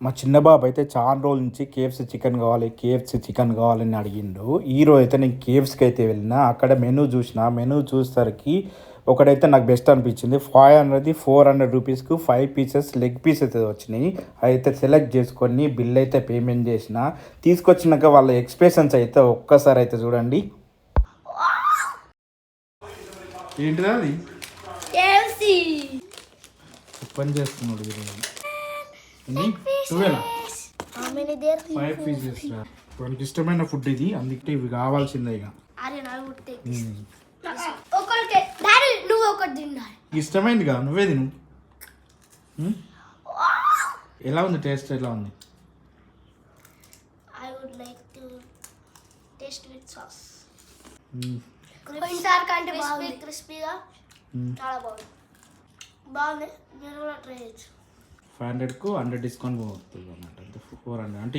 మా చిన్న బాబు అయితే చాలా రోజుల నుంచి కేఎఫ్సీ చికెన్ కావాలని అడిగిండు. ఈరోజు అయితే నేను కేఎఫ్సీకి అయితే వెళ్ళిన. అక్కడ మెనూ చూసేసరికి ఒకటైతే నాకు బెస్ట్ అనిపించింది. 400 రూపీస్కు 5 పీసెస్ లెగ్ పీస్ అయితే వచ్చినాయి. అయితే సెలెక్ట్ చేసుకొని బిల్ అయితే పేమెంట్ చేసిన. తీసుకొచ్చినాక వాళ్ళ ఎక్స్ప్రెషన్స్ అయితే ఒక్కసారి అయితే చూడండి. ఏంటిదా అది పని చేస్తున్నాడు. 5 పీసెస్ మనకి ఇష్టమైన ఫుడ్ ఇది, అందుకే ఇవి కావాల్సిందే. ఇక ఇష్టమైంది కదా, నువ్వే తిను. ఎలా ఉంది టేస్ట్? ఎలా ఉంది? క్రిస్పీగా చాలా బాగుంది. మీరు కూడా ట్రై చేయొచ్చు. 500కు 100 డిస్కౌంట్ పోతుంది అన్నమాట. 400 అంటే